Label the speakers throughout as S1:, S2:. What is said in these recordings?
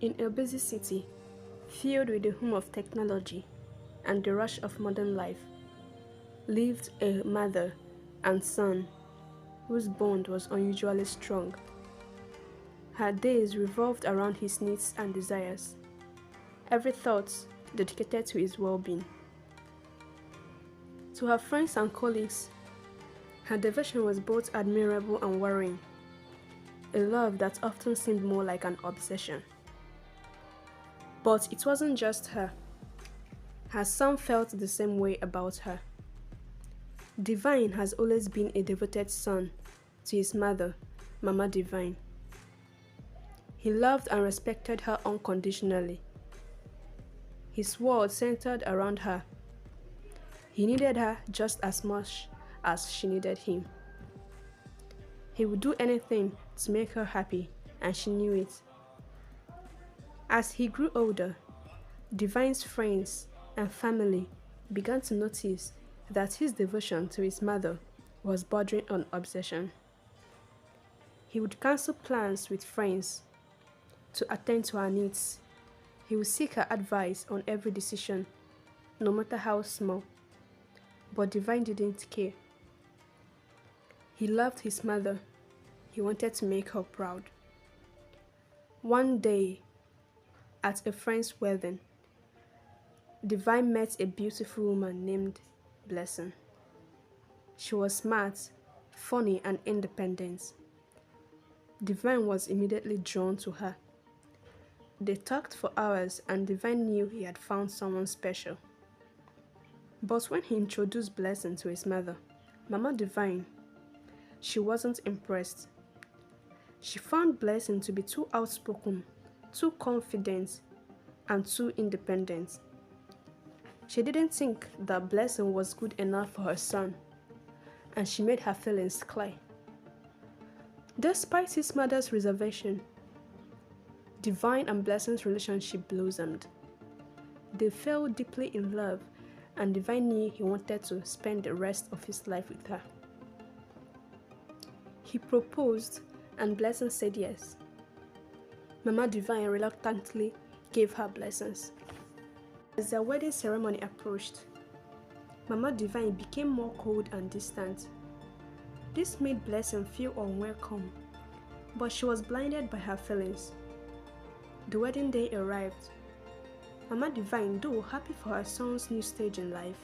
S1: In a busy city, filled with the hum of technology and the rush of modern life, lived a mother and son whose bond was unusually strong. Her days revolved around his needs and desires, every thought dedicated to his well-being. To her friends and colleagues, her devotion was both admirable and worrying, a love that often seemed more like an obsession. But it wasn't just her. Her son felt the same way about her. Divine has always been a devoted son to his mother, Mama Divine. He loved and respected her unconditionally. His world centered around her. He needed her just as much as she needed him. He would do anything to make her happy, and she knew it. As he grew older, Divine's friends and family began to notice that his devotion to his mother was bordering on obsession. He would cancel plans with friends to attend to her needs. He would seek her advice on every decision, no matter how small. But Divine didn't care. He loved his mother. He wanted to make her proud. One day, at a friend's wedding, Divine met a beautiful woman named Blessing. She was smart, funny, and independent. Divine was immediately drawn to her. They talked for hours, and Divine knew he had found someone special. But when he introduced Blessing to his mother, Mama Divine, she wasn't impressed. She found Blessing to be too outspoken, too confident, and too independent. She didn't think that Blessing was good enough for her son, and she made her feelings clear. Despite his mother's reservation, Divine and Blessing's relationship blossomed. They fell deeply in love, and Divine knew he wanted to spend the rest of his life with her. He proposed, and Blessing said yes. Mama Divine reluctantly gave her blessings. As their wedding ceremony approached, Mama Divine became more cold and distant. This made Blessing feel unwelcome, but she was blinded by her feelings. The wedding day arrived. Mama Divine, though happy for her son's new stage in life,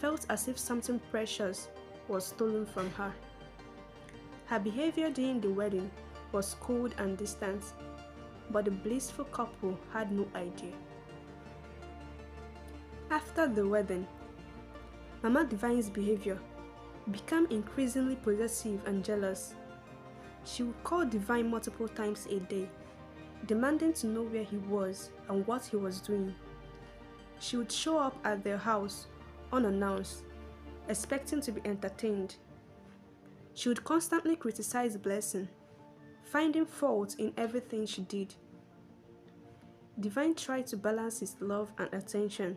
S1: felt as if something precious was stolen from her. Her behavior during the wedding was cold and distant, but the blissful couple had no idea. After the wedding, Mama Divine's behavior became increasingly possessive and jealous. She would call Divine multiple times a day, demanding to know where he was and what he was doing. She would show up at their house unannounced, expecting to be entertained. She would constantly criticize Blessing, finding fault in everything she did. Divine tried to balance his love and attention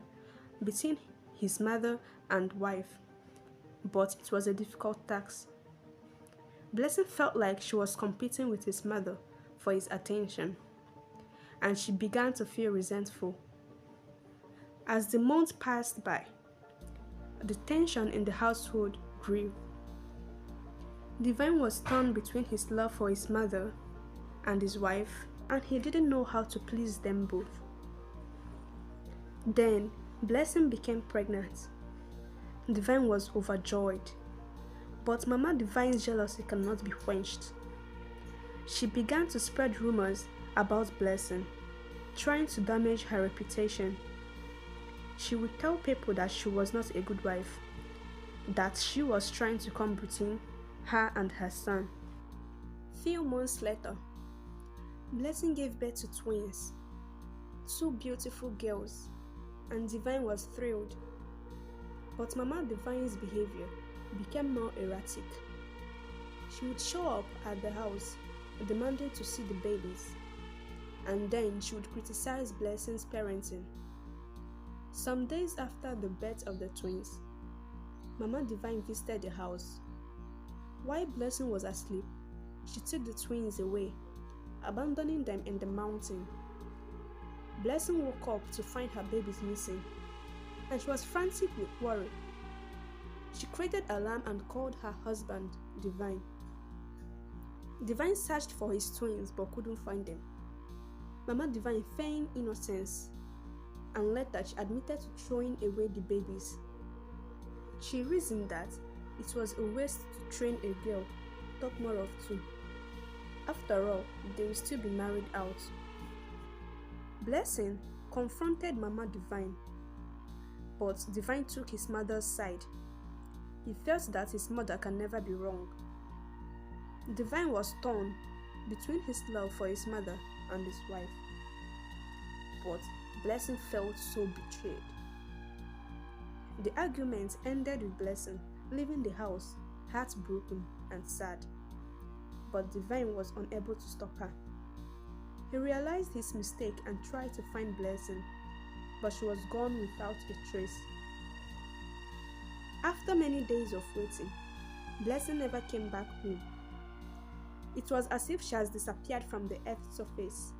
S1: between his mother and wife, but it was a difficult task. Blessing felt like she was competing with his mother for his attention, and she began to feel resentful. As the months passed by, the tension in the household grew. Divine was torn between his love for his mother and his wife, and he didn't know how to please them both. Then, Blessing became pregnant. Divine was overjoyed, but Mama Divine's jealousy cannot be quenched. She began to spread rumors about Blessing, trying to damage her reputation. She would tell people that she was not a good wife, that she was trying to come between her and her son. Few months later, Blessing gave birth to twins, two beautiful girls, and Divine was thrilled. But Mama Divine's behavior became more erratic. She would show up at the house demanding to see the babies, and then she would criticize Blessing's parenting. Some days after the birth of the twins, Mama Divine visited the house. While Blessing was asleep, she took the twins away, abandoning them in the mountain. Blessing woke up to find her babies missing, and she was frantic with worry. She created alarm and called her husband, Divine. Divine searched for his twins but couldn't find them. Mama Divine feigned innocence, and later she admitted to throwing away the babies. She reasoned that it was a waste to train a girl, talk more of two. After all, they will still be married out. Blessing confronted Mama Divine, but Divine took his mother's side. He felt that his mother can never be wrong. Divine was torn between his love for his mother and his wife, but Blessing felt so betrayed. The argument ended with Blessing leaving the house, heartbroken and sad, but Divine was unable to stop her. He realized his mistake and tried to find Blessing, but she was gone without a trace. After many days of waiting, Blessing never came back home. It was as if she has disappeared from the earth's surface.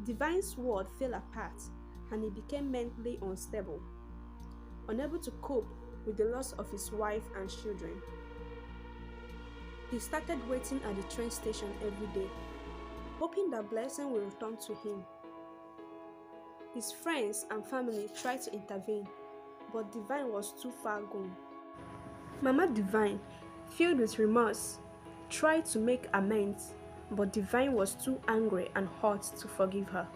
S1: Divine's world fell apart and he became mentally unstable, unable to cope with the loss of his wife and children. He started waiting at the train station every day, hoping that Blessing will return to him. His friends and family tried to intervene, but Divine was too far gone. Mama Divine, filled with remorse, tried to make amends, but Divine was too angry and hurt to forgive her.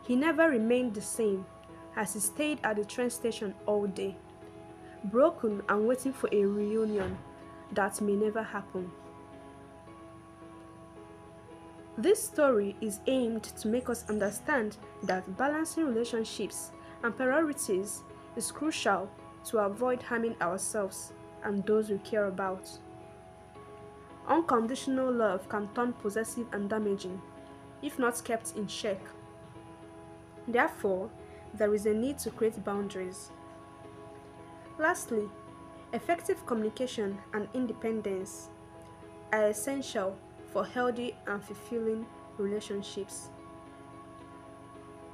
S1: He never remained the same as he stayed at the train station all day, broken and waiting for a reunion that may never happen. This story is aimed to make us understand that balancing relationships and priorities is crucial to avoid harming ourselves and those we care about. Unconditional love can turn possessive and damaging if not kept in check. Therefore, there is a need to create boundaries. Lastly, effective communication and independence are essential for healthy and fulfilling relationships.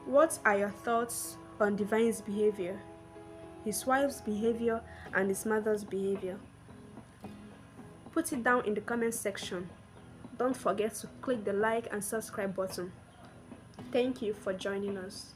S1: What are your thoughts on Divine's behavior, his wife's behavior, and his mother's behavior? Put it down in the comment section. Don't forget to click the like and subscribe button. Thank you for joining us.